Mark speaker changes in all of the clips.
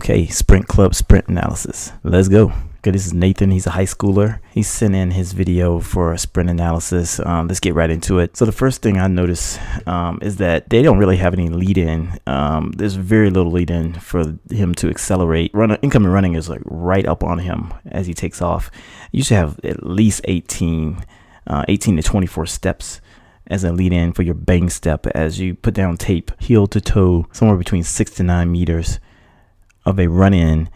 Speaker 1: Okay, Sprint Club sprint analysis. Let's go. Okay, this is Nathan. He's a high schooler. He sent in his video for a sprint analysis. Let's get right into it. So the first thing I notice is that they don't really have any lead in. There's very little lead in for him to accelerate. Incoming running is like right up on him as he takes off. You should have at least 18 to 24 steps as a lead in for your bang step as you put down tape heel to toe, somewhere between 6 to 9 meters of a run in,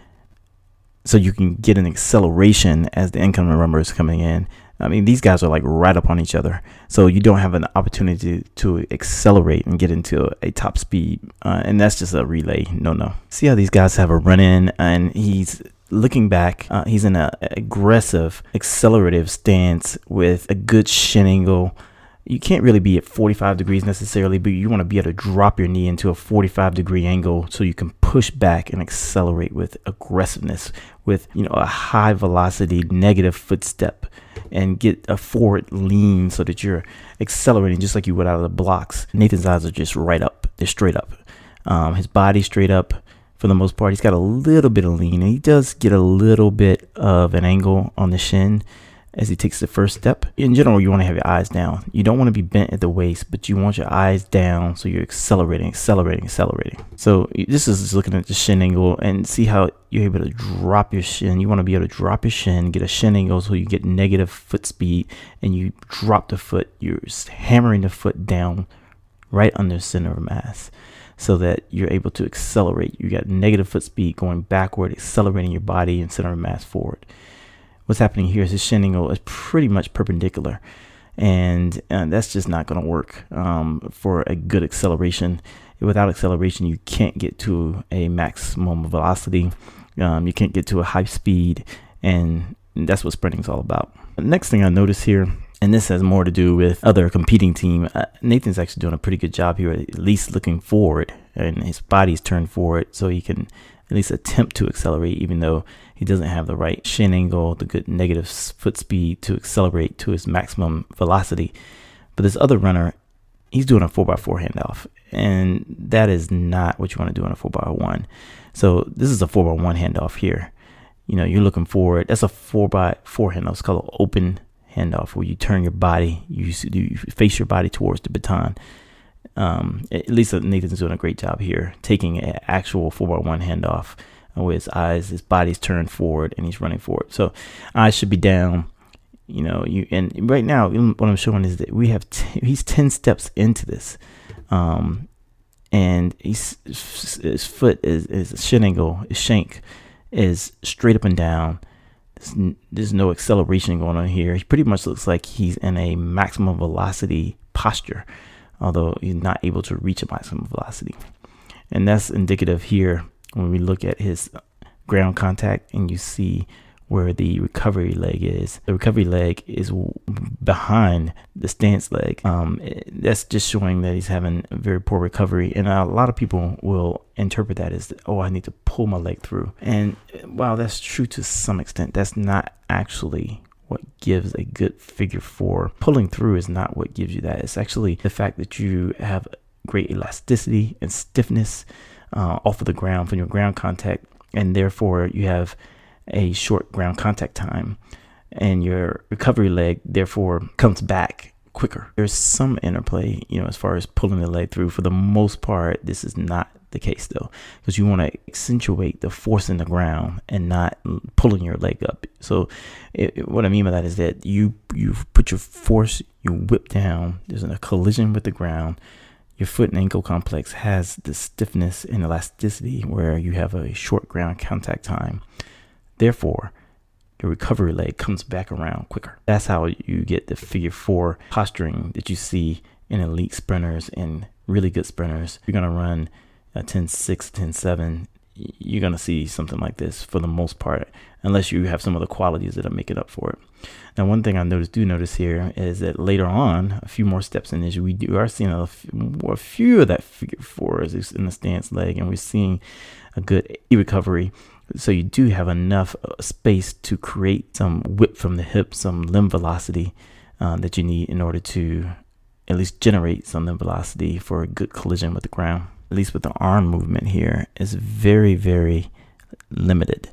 Speaker 1: so you can get an acceleration as the incoming runner is coming in. I mean, these guys are like right up on each other, so you don't have an opportunity to accelerate and get into a top speed, and that's just a relay no. See how these guys have a run in, and he's looking back. He's in an aggressive accelerative stance with a good shin angle. You can't really be at 45 degrees necessarily, but you want to be able to drop your knee into a 45-degree angle so you can push back and accelerate with aggressiveness, with a high velocity negative footstep, and get a forward lean so that you're accelerating just like you would out of the blocks. Nathan's eyes are just right up. They're straight up. His body's straight up for the most part. He's got a little bit of lean, and he does get a little bit of an angle on the shin as he takes the first step. In general, you want to have your eyes down. You don't want to be bent at the waist, but you want your eyes down so you're accelerating. So this is looking at the shin angle and see how you're able to drop your shin. You want to be able to drop your shin, get a shin angle so you get negative foot speed, and you drop the foot. You're hammering the foot down right under center of mass so that you're able to accelerate. You got negative foot speed going backward, accelerating your body and center of mass forward. What's happening here is his shin angle is pretty much perpendicular, and that's just not going to work for a good acceleration. Without acceleration, you can't get to a maximum velocity. You can't get to a high speed, and that's what sprinting is all about. The next thing I notice here, and this has more to do with other competing team, Nathan's actually doing a pretty good job here, at least looking forward, and his body's turned forward so he can at least attempt to accelerate, even though he doesn't have the right shin angle, the good negative foot speed to accelerate to his maximum velocity. But this other runner, he's doing a 4x4 handoff, and that is not what you want to do in a 4x1. So this is a 4x1 handoff here. You're looking forward. That's a 4x4 handoff. It's called an open handoff, where you turn your body, you face your body towards the baton. At least Nathan's doing a great job here, taking an actual 4x1 handoff with his body's turned forward and he's running forward. So eyes should be down. And right now what I'm showing is that he's 10 steps into this, and his foot is shin angle, his shank is straight up and down. There's no acceleration going on here. He pretty much looks like he's in a maximum velocity posture, although he's not able to reach a maximum velocity. And that's indicative here when we look at his ground contact and you see where the recovery leg is. The recovery leg is behind the stance leg. That's just showing that he's having a very poor recovery. And a lot of people will interpret that as, I need to pull my leg through. And while that's true to some extent, that's not actually what gives a good figure four. Pulling through is not what gives you that. It's actually the fact that you have great elasticity and stiffness off of the ground from your ground contact, and therefore you have a short ground contact time, and your recovery leg therefore comes back quicker. There's some interplay, as far as pulling the leg through. For the most part, this is not the case though, because you want to accentuate the force in the ground and not pulling your leg up. So what I mean by that is that you put your force, you whip down, there's a collision with the ground. Your foot and ankle complex has the stiffness and elasticity where you have a short ground contact time. Therefore, your recovery leg comes back around quicker. That's how you get the figure four posturing that you see in elite sprinters and really good sprinters. You're going to run a 10.6, 10.7. You're going to see something like this for the most part, unless you have some other qualities that are making up for it. Now, one thing I notice here is that later on, a few more steps in this, we are seeing a few of that figure four is in the stance leg, and we're seeing a good recovery. So you do have enough space to create some whip from the hip, some limb velocity that you need in order to at least generate some limb velocity for a good collision with the ground. At least with the arm movement here, is very, very limited.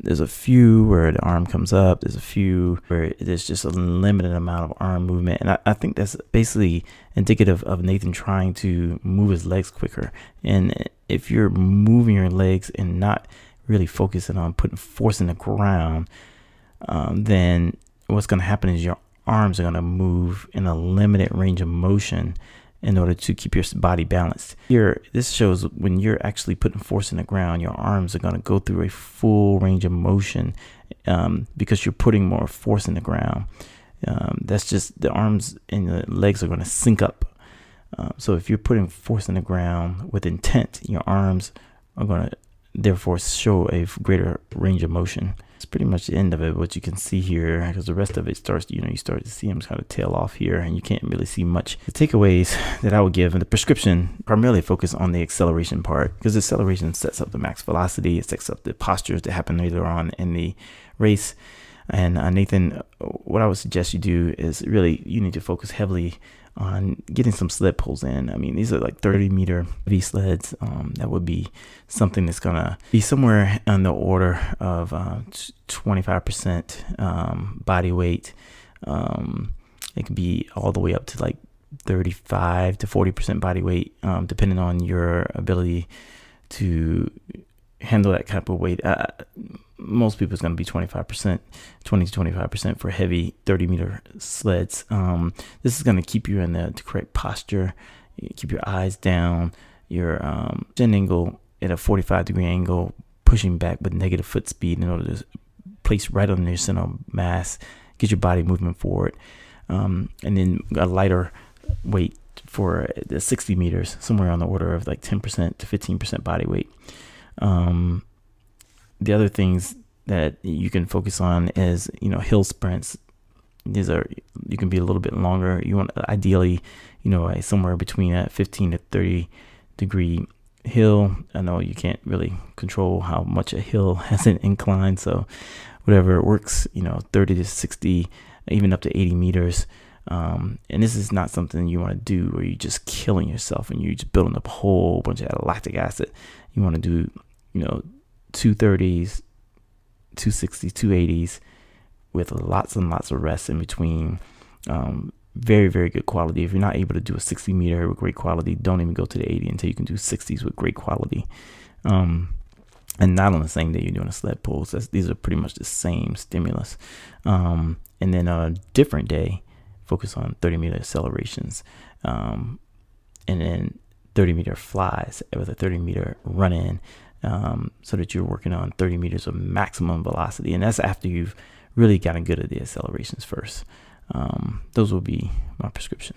Speaker 1: There's a few where the arm comes up. There's a few where there's just a limited amount of arm movement. And I think that's basically indicative of Nathan trying to move his legs quicker. And if you're moving your legs and not really focusing on putting force in the ground, then what's going to happen is your arms are going to move in a limited range of motion in order to keep your body balanced. Here, this shows when you're actually putting force in the ground, your arms are going to go through a full range of motion because you're putting more force in the ground. That's just the arms and the legs are going to sync up. So if you're putting force in the ground with intent, your arms are going to therefore show a greater range of motion. It's pretty much the end of it, what you can see here, because the rest of it starts, you start to see them kind of tail off here, and you can't really see much. The takeaways that I would give in the prescription primarily focus on the acceleration part, because the acceleration sets up the max velocity, it sets up the postures that happen later on in the race. And Nathan, what I would suggest you do is really, you need to focus heavily on getting some sled pulls in. I mean, these are like 30-meter V sleds. That would be something that's going to be somewhere on the order of 25% body weight. It could be all the way up to like 35 to 40% body weight, depending on your ability to handle that type of weight. Most people it's going to be 25%, 20 to 25% for heavy 30-meter sleds. This is going to keep you in the correct posture, keep your eyes down, your chin angle at a 45-degree angle, pushing back with negative foot speed in order to place right on your center of mass, get your body moving forward. And then a lighter weight for the 60 meters, somewhere on the order of like 10% to 15% body weight. The other things that you can focus on is, hill sprints. These are, you can be a little bit longer. You want ideally, somewhere between a 15 to 30 degree hill. I know you can't really control how much a hill has an incline, so whatever works, 30 to 60, even up to 80 meters. And this is not something you want to do where you're just killing yourself and you're just building up a whole bunch of lactic acid. You want to do, 230s, 260s, 280s with lots and lots of rest in between. Very, very good quality. If you're not able to do a 60 meter with great quality, don't even go to the 80 until you can do 60s with great quality. And not on the same day you're doing a sled pull. So these are pretty much the same stimulus. And then on a different day, focus on 30-meter accelerations. And then 30-meter flies with a 30-meter run-in. So that you're working on 30 meters of maximum velocity. And that's after you've really gotten good at the accelerations first. Those will be my prescription.